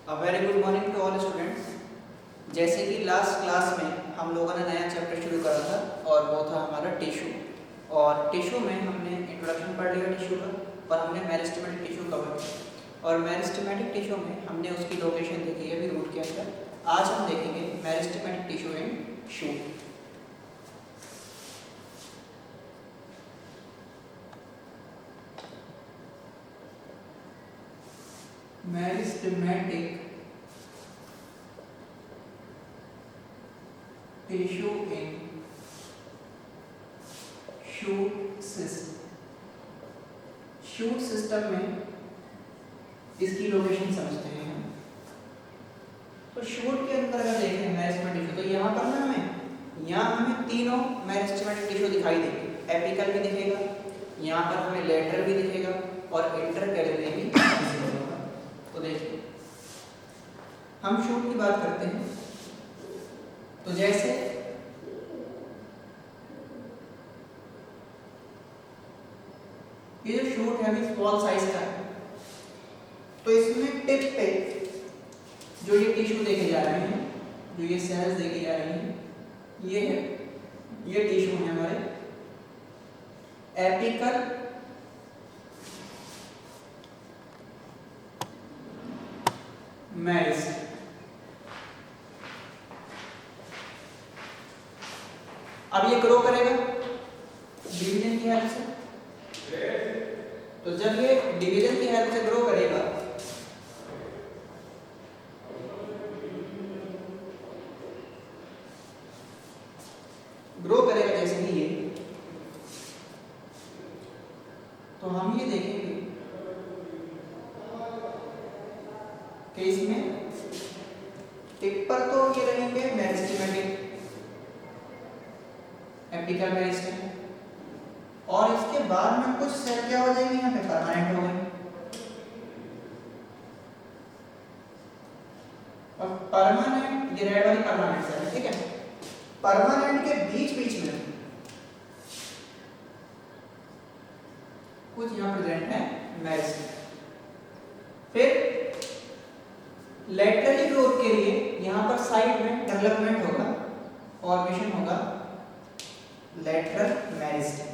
A very good morning to all students. जैसे कि last class में हम लोगों ने नया चैप्टर शुरू करा था और वो था हमारा टिश्यू। और टिश्यू में हमने इंट्रोडक्शन पढ़ लिया टिश्यू का और हमने मेरिस्टेमेटिक टिश्यू कवर किया। और मेरिस्टेमेटिक टिश्यू में हमने उसकी लोकेशन देखी है अभी रूट के अंदर। आज हम देखेंगे meristematic tissue in shoot. Meristematic tissue in shoot system. Shoot system में इसकी लोकेशन समझते हैं हम। तो शूट के अंदर अगर देखें मेरिस्टेमेटिक टिश्यू तो यहाँ पर ना हमें तीनों मेरिस्टेमेटिक टिश्यू दिखाई देंगे। एपिकल भी दिखेगा, यहाँ पर हमें लेटरल भी दिखेगा और इंटरकैलरी भी दिखेगा। तो देखिए हम शूट की बात करते हैं तो जैसे ये जो शूट है अभी स्मॉल साइज का है, तो इसमें टिप पे जो ये टिश्यू देखे जा रहे हैं, जो ये सेल्स देखे जा रही हैं, ये टिश्यू है हमारे एपिकल मेरिस्टेम। अब ये ग्रो करेगा डिवीजन की हेल्प से। तो जब ये डिवीजन की हेल्प से ग्रो करेगा जैसे कि ये, तो हम ये देखेंगे कि इसमें टिप पर तो ये रहेंगे मेरिस्टेमेटिक एपिकल मेरिस्टेम, और इसके बाद में कुछ सेल क्या हो जाएंगे, यहाँ पे परमानेंट हो गए। और परमानेंट, ये रेड वाली परमानेंट सेल है, ठीक है। परमानेंट के बीच बीच में कुछ यहाँ प्रेजेंट है मेरिस्टेम। फिर लेटरली ग्रोथ के लिए यहाँ पर साइड में डेवलपमेंट होगा, फॉर्मेशन होगा लेटरल मेरिस्टेम।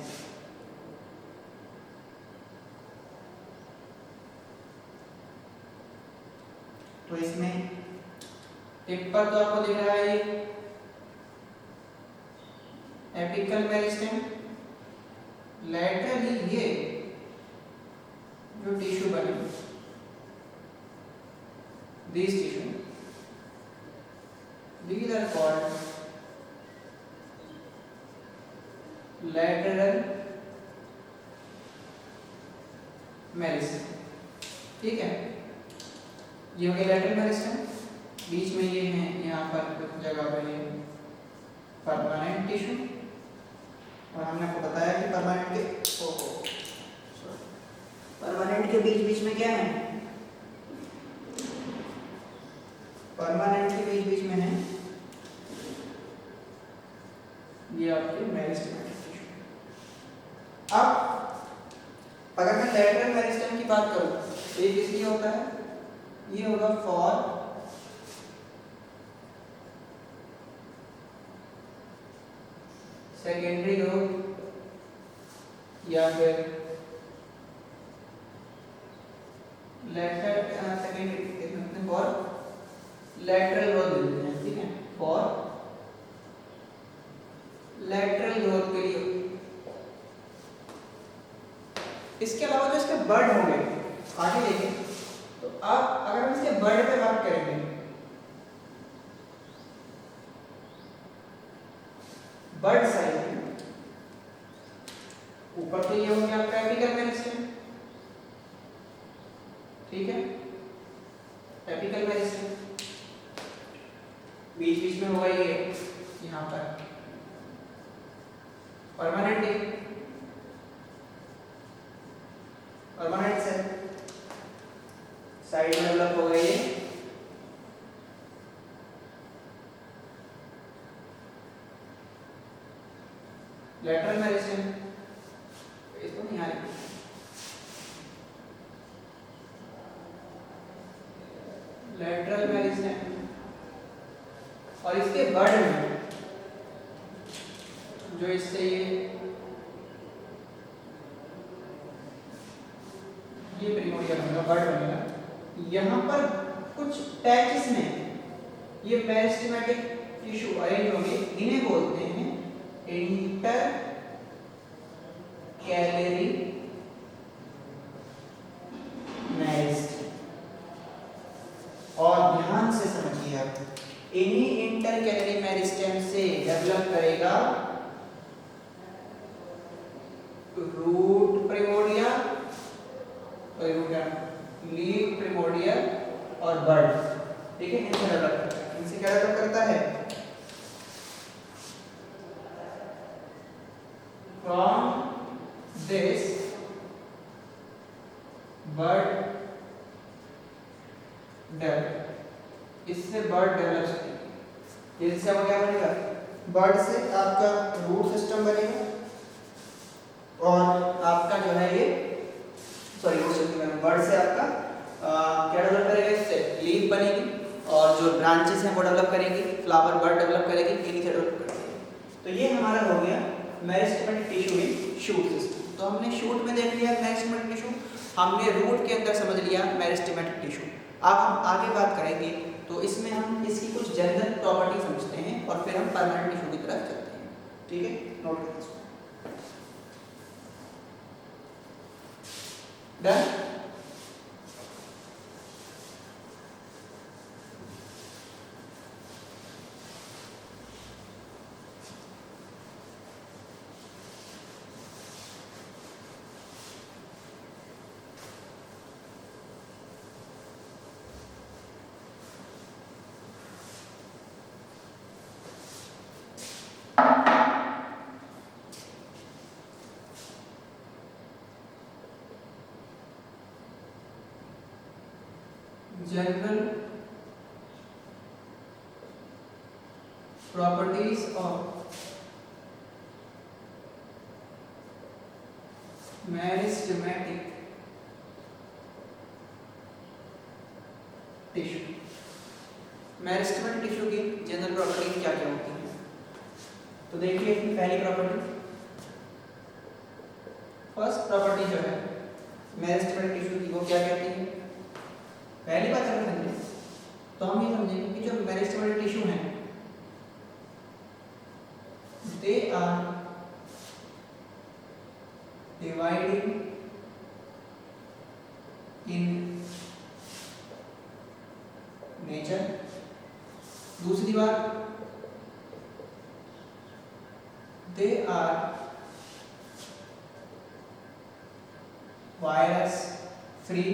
तो इसमें टिप पर तो आपको दिख रहा है एपिकल मेरिस्टेम, लेटरली ये जो टिश्यू बने, these tissue, these are called lateral meristem, ठीक है। ये हो गया लेटरल मेरिस्टेम। बीच में ये है, यहाँ पर कुछ जगह पर ये परमानेंट टिश्यू, और हमने आपको बताया कि परमानेंट के बीच बीच में क्या है, परमानेंट के बीच बीच में है ये आपके मेरिस्टेमेटिक टिश्यू। अब अगर मैं लेटरल मेरिस्टेम की बात करूं तो ये किस लिए होता है, ये होगा फॉर सेकेंडरी ग्रोथ या फिर सेकेंडरी फॉर लेटरल ग्रोथ देते हैं, ठीक है, फॉर लेटरल ग्रोथ के लिए। इसके अलावा जो इसके बर्ड होंगे आगे देखें, तो आप अगर हम इसके बर्ड पे बात करेंगे, बर्ड साइज में ऊपर तो ये हो गया आपका एपिकल मेरिस्टेम, ठीक है, एपिकल मेरिस्टेम। बीच बीच में होगा ये यहाँ पर परमानेंट सेल, साइड में डेवलप हो गई है लेटरल मेरिस्टेम। इसको नहीं आ रही, लेटरल मेरिस्टेम, और इसके बर्ड में जो इससे ये प्रिमोडियल बनेगा, बर्ड बनेगा, यहाँ पर कुछ पैचेस में ये मेरिस्टेमेटिक टिश्यू अरेंज होंगे, इन्हें बोलते हैं इंटर कैलरी मेरिस्टेम। और ध्यान से समझिए आप, इन्हीं इंटर कैलरी मेरिस्टेम से डेवलप करेगा रूट प्रिमोडिया, लीफ प्रिमोडियल और बर्ड, ठीक है, इनसे डेवलप करता है। इनसे क्या डेवलप करता है? फ्रॉम दिस बर्ड डेवलप, इससे बर्ड डेवलप, इससे अब क्या बनेगा? बर्ड से आपका रूट सिस्टम बनेगा और आपका जो है ये रूट सिस्टम, बर्ड से आपका क्या डेवलप करेगा? इससे लीफ बनेगी और जो ब्रांचेस हैं वो डेवलप करेंगी, फ्लावर बर्ड डेवलप करेगी, इन्हीं से डेवलप करेगी। तो ये हमारा हो गया meristematic tissue in shoot system. तो हमने शूट में देख लिया मेरिस्टेमेटिक टिश्यू, हमने रूट के अंदर समझ लिया मेरिस्टेमेटिक टिश्यू। अब हम आगे बात करेंगे तो इसमें हम इसकी कुछ जनरल प्रॉपर्टी समझते हैं और फिर हम परमानेंट टिश्यू की तरफ चलते हैं, ठीक है, नोट करें इसको। Done. General properties of meristematic tissue. Meristematic tissue की जनरल प्रॉपर्टी क्या क्या होती है? तो देखिए पहली प्रॉपर्टी, फर्स्ट प्रॉपर्टी जो है मेरिस्टेमेटिक टिश्यू की वो क्या कहती है? पहली बात अगर समझें तो हम ये समझेंगे कि जो मेरिस्टेमेटिक टिश्यू हैं they are dividing in nature. दूसरी बात, they are virus free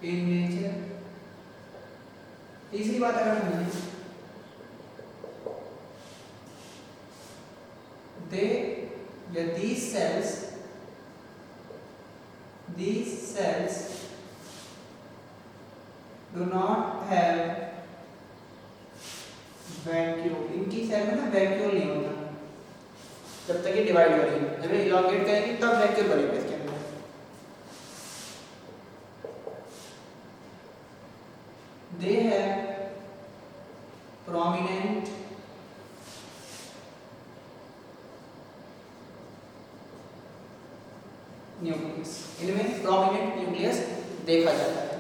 in nature. तीसरी बात अगर हम these cells do not have vacuole। इनकी सेल में ना वैक्यूल नहीं होता जब तक ये डिवाइड हो रही है, जब ये इलॉन्गेट करेंगे तब वैक्यूल बनेगा इसके अंदर। They have prominent न्यूक्लियस, इनमें प्रोमिनेंट न्यूक्लियस देखा जाता है।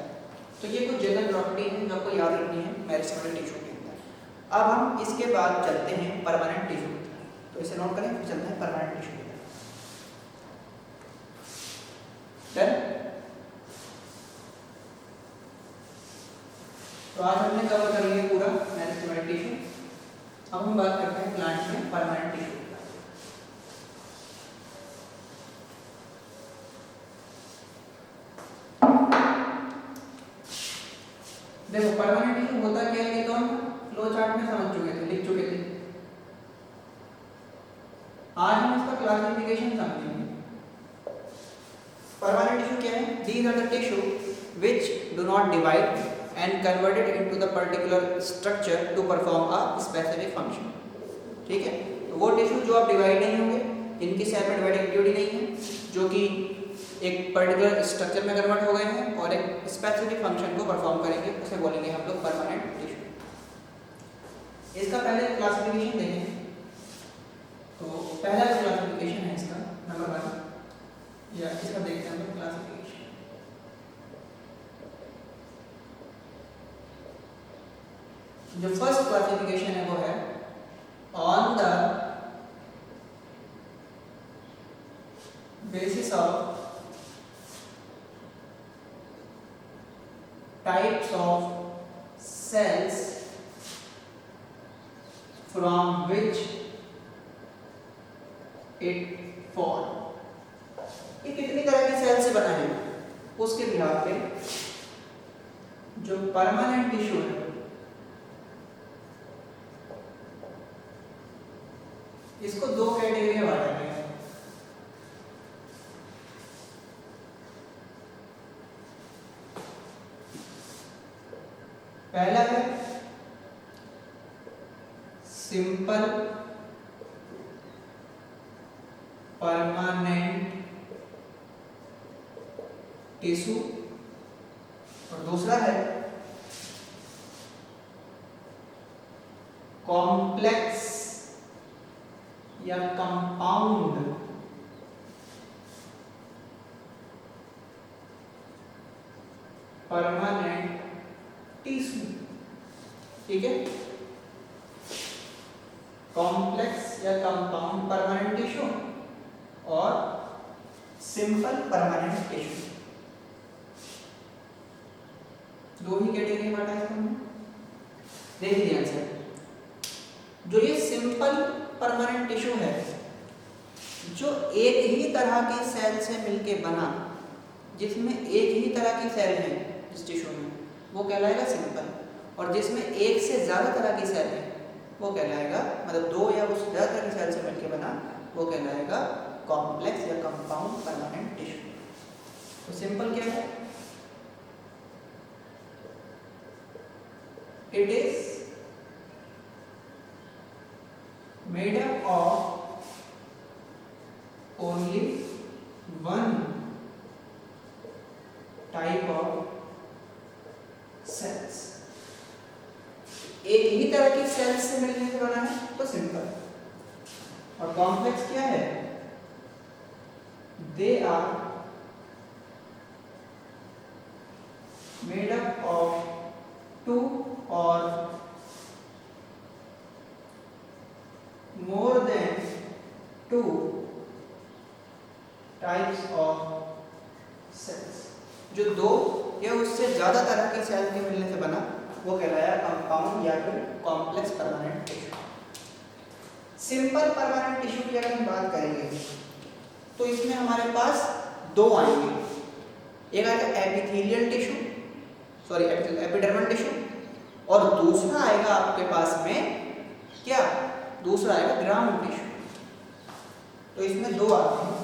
तो ये कुछ जनरल प्रॉपर्टी है जो आपको याद रखनी है मेरिस्टेमेटिक टिश्यू के अंदर। अब हम इसके बाद चलते हैं परमानेंट टिश्यू की तरफ, तो इसे नोट करें, फिर चलते हैं परमानेंट टिश्यू की तरफ। डन। तो आज हमने कवर कर लिया पूरा मेरिस्टेमेटिक टिश्यू। अब हम बात करते हैं प्लांट में परमानेंट टिश्यू। देखो परमानेंट टिश्यू होता क्या है, ये तो हम फ्लो चार्ट में समझ चुके थे, लिख चुके थे। आज हम इसका क्लासिफिकेशन समझेंगे। परमानेंट टिश्यू क्या है? These are the tissue which do not divide and converted into the particular structure to perform a specific function। ठीक है, तो वो टिश्यू जो अब डिवाइड नहीं होंगे, इनकी सेल में डिवाइडिंग एक्टिविटी नहीं है, जो कि एक पर्टिकुलर स्ट्रक्चर में कन्वर्ट हो गए हैं और एक स्पेसिफिक फंक्शन को परफॉर्म करेंगे, उसे बोलेंगे हम लोग परमानेंट टिश्यू। इसका पहले क्लासिफिकेशन देखें तो पहला जो क्लासिफिकेशन है इसका नंबर 1, या इसका देखते हैं हम लोग क्लासिफिकेशन। जो फर्स्ट क्लासिफिकेशन है वो है on the basis of types of cells from which it form। ये कितनी तरह की सेल से बना है उसके बिहार पे जो परमानेंट टिश्यू है इसको दो कैटेगरी में बांटा गया है। पहला है सिंपल परमानेंट टिश्यू और दूसरा है कॉम्प्लेक्स या कंपाउंड परमानेंट टिश्यू। ठीक है, कॉम्प्लेक्स या कंपाउंड परमानेंट टिश्यू और सिंपल परमानेंट टिश्यू, दो ही कैटेगरी बांटा है हमने। देखिए आंसर, जो ये सिंपल परमानेंट टिश्यू है जो एक ही तरह की सेल से मिलके बना, जिसमें एक ही तरह की सेल है इस टिश्यू में, वो कहलाएगा सिंपल। और जिसमें एक से ज्यादा तरह की सेल है वो कहलाएगा, मतलब दो या उससे ज्यादा तरह की सेल से मिलके बना, वो कहलाएगा कॉम्प्लेक्स या कंपाउंड परमानेंट टिश्यू। तो सिंपल क्या है? It is made up of only one type of cells। एक ही तरह की सेल्स से मिलने से बना है तो सिंपल। और कॉम्प्लेक्स क्या है? They are made up of two और more than two types of cells। जो दो या उससे ज्यादा तरह की सेल के मिलने से बना वो कहलाया कंपाउंड या फिर complex permanent tissue. Simple permanent tissue की अगर हम बात करेंगे तो इसमें हमारे पास दो आएंगे, एक आएगा epithelial tissue, sorry epidermal tissue, और दूसरा आएगा आपके पास में क्या? दूसरा आएगा ग्राउंड टिश्यू। तो इसमें दो आते हैं,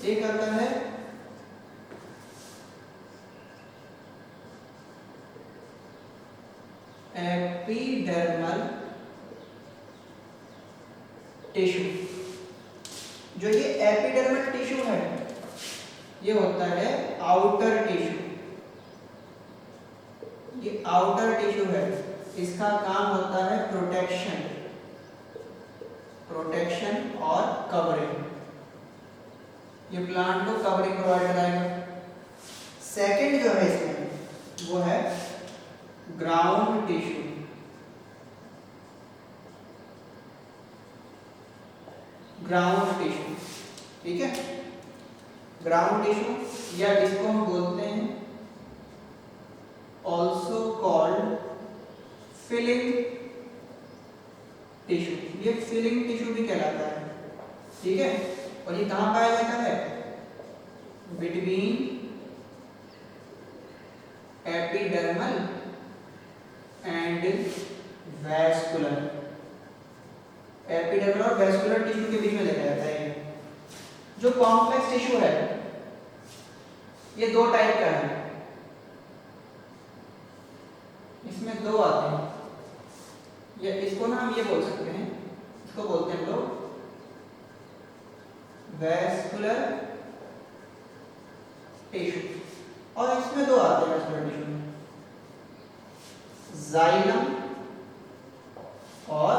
एक आता है एपिडर्मल टिश्यू। जो ये एपिडर्मल टिश्यू है ये होता है आउटर टिश्यू। ये आउटर टिश्यू है, इसका काम होता है प्रोटेक्शन और कवरिंग। ये प्लांट को कवरिंग प्रोवाइड कराएगा। सेकंड जो है इसमें वो है ग्राउंड टिश्यू। ग्राउंड टिश्यू, ठीक है, ग्राउंड टिश्यू या जिसको हम बोलते हैं also called filling tissue। ये filling tissue भी कहलाता है, ठीक है। और ये कहाँ पाया जाता है? Between epidermal and vascular. Epidermal और वैस्कुलर टिश्यू के बीच में देखा जाता है। जो कॉम्प्लेक्स टिश्यू है ये दो टाइप का है, इसमें दो आते हैं। या इसको ना हम ये बोल सकते हैं, इसको बोलते हैं लोग वैस्कुलर टिश्यू, और इसमें दो आते हैं वैस्कुलर टिश्यू में, जाइलम और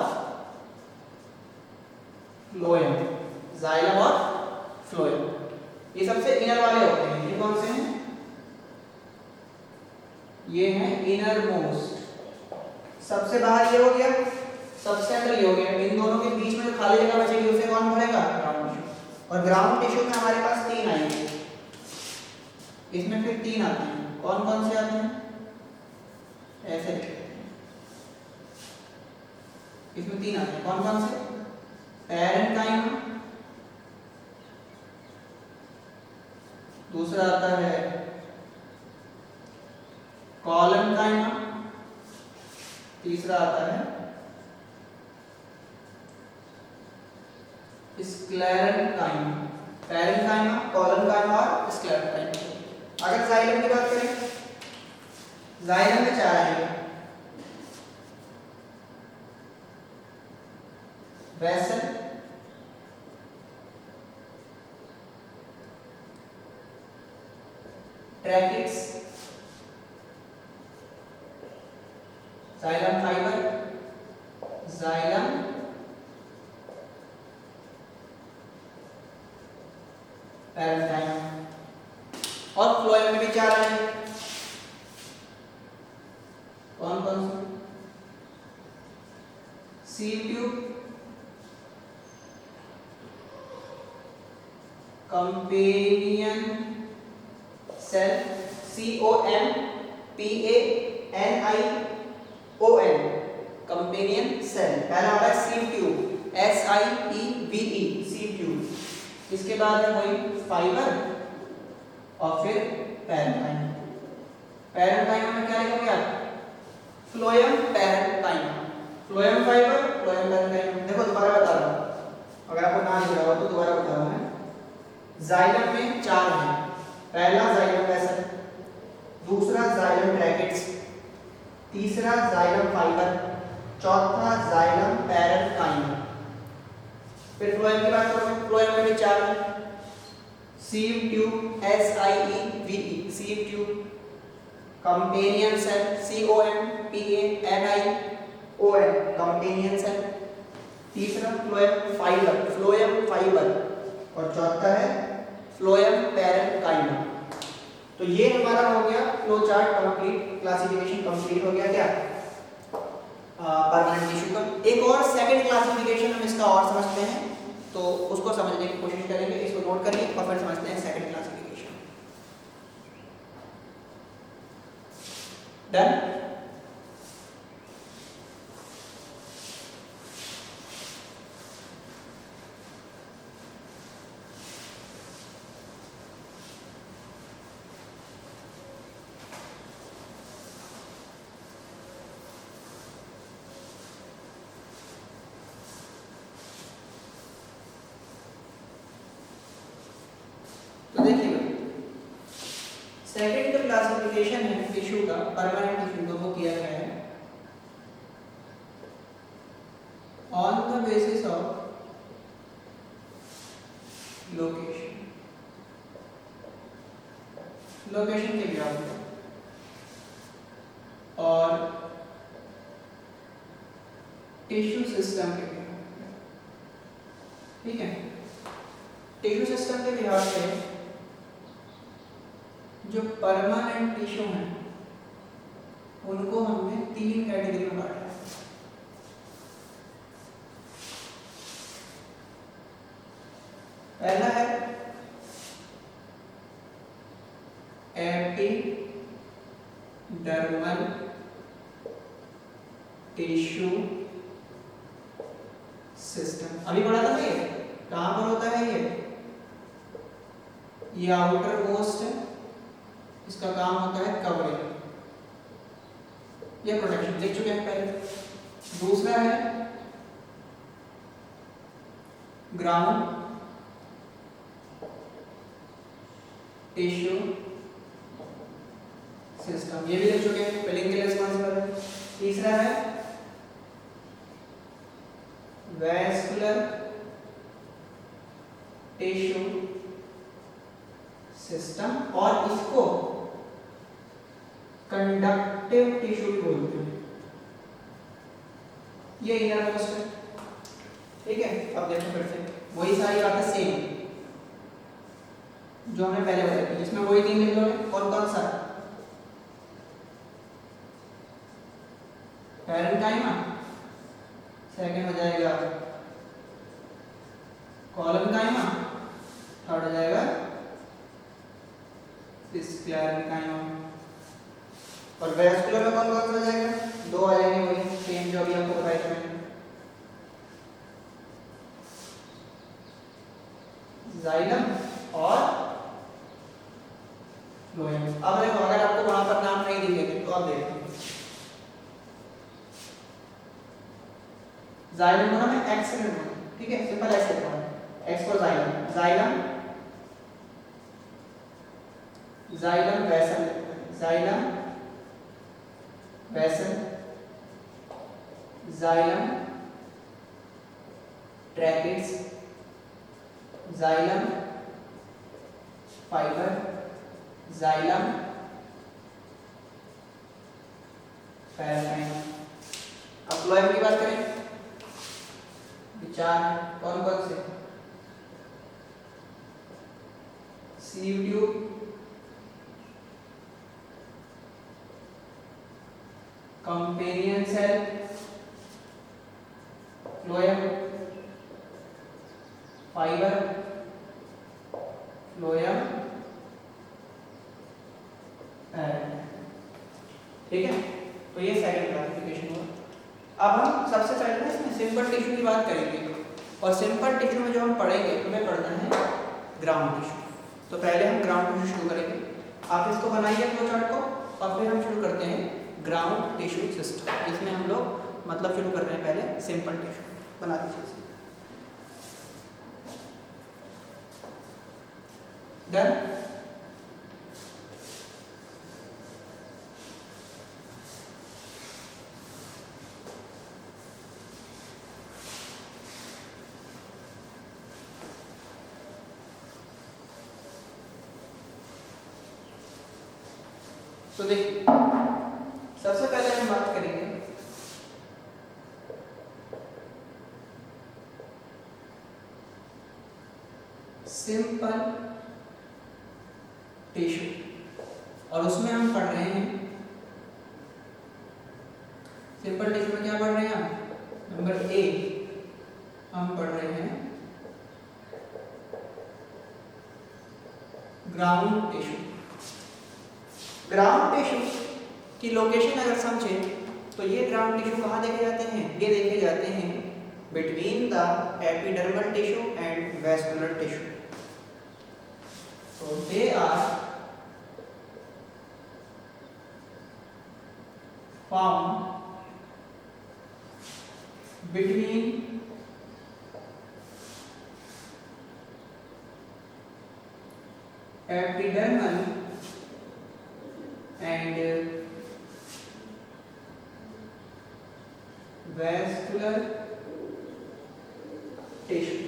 फ्लोएम। जाइलम और फ्लोएम ये सबसे इनर वाले होते हैं। ये कौन से हैं? ये हैं इनर मोस्ट। सबसे बाहर ये हो गया, सबसे अंदर ये हो गया। इन दोनों के बीच में जो खाली जगह बचेगी उसे कौन भरेगा? Ground tissue. और ग्राउंड टिश्यू में हमारे पास तीन आएंगे, इसमें फिर तीन आते हैं। कौन कौन से आते हैं? ऐसे लिखते हैं, इसमें तीन आते हैं। कौन कौन से? पैरेन्काइमा, दूसरा आता है कॉलनकाइमा, तीसरा आता है स्क्लेरेन्काइमा। पैरेन्काइमा, कॉलनकाइमा और स्क्लेरेन्काइमा। अगर जाइलम की बात करें, जाइलम में चार आएंगे, vessel, tracheids, xylem fibre, xylem parenchyma, और फ्लोएम में भी चार आएंगे। कौन कौन से? Sieve tube, companion cell, COMPANION, companion cell. पहला वाला है sieve tube, SIEVE, sieve tube. इसके बाद है वही फाइबर और फिर पैरेन्काइमा। पैरेन्काइमा में क्या लिखोगे आप? Phloem parenchyma, phloem fibre, phloem parenchyma. देखो दोबारा बता रहा हूं, अगर आपको ना लिख रहा हो तो दोबारा बता रहा हूं मैं। जाइलम में चार हैं, पहला जाइलम वेसल, दूसरा जाइलम ट्रैकिट्स, तीसरा जाइलम फाइबर, चौथा जाइलम पैरेन्काइमा। फिर फ्लोएम की बात करोगे, फ्लोएम में भी चार हैं, sieve tube, SIEVE, sieve tube, companion cell, COMPANION, companion cell, तीसरा फ्लोएम फाइबर, फ्लोएम फाइबर, और चौथा है फ्लोएम पैरेन्काइमा। तो ये हमारा हो गया flow chart complete, classification complete हो गया क्या परमानेंट टिश्यू का। एक और सेकंड क्लासिफिकेशन हम इसका और समझते हैं, तो उसको समझने की कोशिश करेंगे। इसको नोट करिए और फिर समझते हैं सेकंड क्लासिफिकेशन। डन। तो देखिए सेकंड जो क्लासिफिकेशन है टिश्यू का, परमानेंट टिश्यू का, वो किया गया है on the basis of location. Location के बिहाफ पे और टिश्यू सिस्टम के बिहाफ पे। ठीक है, टिश्यू सिस्टम के बिहाफ पे जो परमानेंट टिश्यू हैं उनको हमने तीन कैटेगरी में बांटा है। पहला है एपिडर्मल टिश्यू सिस्टम। अभी पढ़ा था ना, ये कहां पर होता है? ये आउटर मोस्ट है, इसका काम होता है कवरिंग या प्रोटेक्शन, देख चुके हैं पहले। दूसरा है ग्राउंड टिश्यू सिस्टम, ये भी देख चुके हैं, फिलिंग के लिए रिस्पॉन्सिबल है। तीसरा है वैस्कुलर टिश्यू सिस्टम, और इसको कंडक्टिव टिश्यू भी बोलते हैं। ये इनर मोस्ट है, ठीक है। अब देखो फिर से वही सारी बातें सेम जो हमने पहले बताई थी, इसमें वही 3 लिख लो। और कौन सा? पैरेन्काइमा, सेकंड हो जाएगा कॉलनकाइमा, थर्ड हो जाएगा स्क्लेरेन्काइमा। और वैस्कुलर में कौन कौन सा हो जाएगा? 2 आ जाएंगे, वही सेम जो अभी आपको बताया था मैंने, जाइलम और फ्लोएम। अब देखो अगर आपको वहां पर नाम नहीं दिखेंगे तो आप देखो, जाइलम को ना मैं एक्स से लिखूंगा, ठीक है, सिंपल ऐसे लिखूंगा, X for xylem, xylem xylem vessel, xylem vessel, xylem tracheids, xylem fibre, xylem parenchyma. अब फ्लोएम की बात करें, विचार कौन कौन से? Sieve tube, companion cell, phloem, fibre, phloem, ठीक है। तो ये सेकंड क्लासिफिकेशन हुआ। अब हम सबसे पहले ना इसमें सिंपल टिश्यू की बात करेंगे, और सिंपल टिश्यू में जो हम पढ़ेंगे हमें पढ़ना है ग्राउंड टिश्यू। तो पहले हम ग्राउंड टिश्यू शुरू करेंगे, आप इसको बनाइए फ्लो चार्ट को, और फिर हम शुरू करते हैं ग्राउंड टिश्यू सिस्टम। इसमें हम लोग मतलब शुरू कर रहे हैं पहले सिंपल टिश्यू। बना दीजिए, डन। तो देखिए सबसे पहले हम बात करेंगे सिंपल टिश्यू, और उसमें हम पढ़ रहे हैं सिंपल टिश्यू में क्या पढ़ रहे हैं हम? नंबर ए हम पढ़ रहे हैं ग्राउंड टिश्यू। ग्राउंड टिश्यू की लोकेशन अगर समझे तो ये ग्राउंड टिश्यू कहाँ देखे जाते हैं? ये देखे जाते हैं between the epidermal tissue and vascular tissue. So they are found between epidermal and vascular tissue।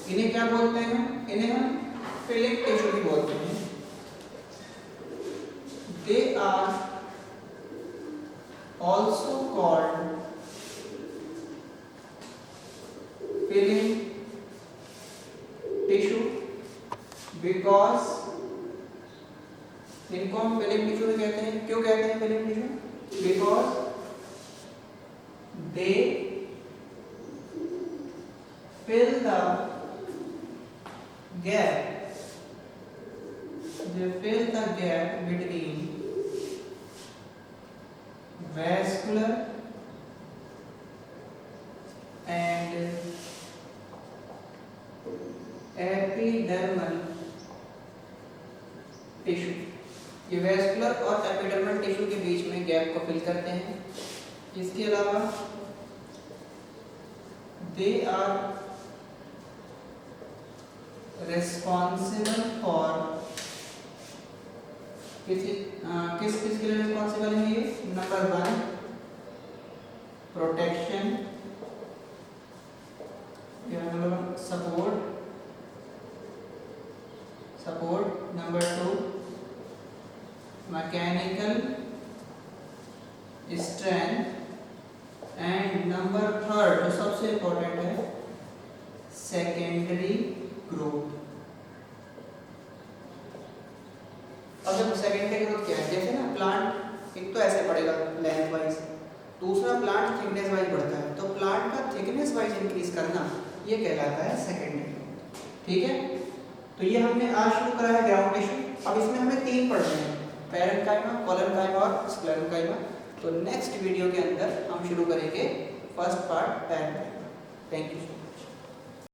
इन्हें क्या बोलते हैं? इन्हें हम फिलिक टिश्यू भी बोलते हैं। They are also called filling tissue because इनको हम फिलिंग टिश्यू भी कहते हैं। क्यों कहते हैं filling tissue? Because they fill the gap, they fill the gap between vascular and epidermal tissue. ये वैस्कुलर और एपिडर्मल टिश्यू के बीच में गैप को फिल करते हैं। इसके अलावा दे आर रिस्पॉन्सिबल फॉर किस के लिए रिस्पॉन्सिबल है ये? Number 1 protection, number 1 support support, number 2 mechanical strength, and number 3 जो सबसे इंपॉर्टेंट है सेकेंडरी ग्रोथ। अब जब सेकेंडरी ग्रोथ क्या है, जैसे ना प्लांट एक तो ऐसे बढ़ेगा लेंथ वाइज, दूसरा प्लांट थिकनेस वाइज बढ़ता है, तो प्लांट का थिकनेस वाइज इंक्रीज करना ये कहलाता है सेकेंडरी ग्रोथ। ठीक है, तो ये हमने आज शुरू करा है ग्राउंड टिश्यू। अब इसमें हमें 3 पढ़ने हैं, पैरेन्काइमा, कोलेनकाइमा और स्क्लेरेन्काइमा। तो नेक्स्ट वीडियो के अंदर हम शुरू करेंगे first part parenchyma. Thank you.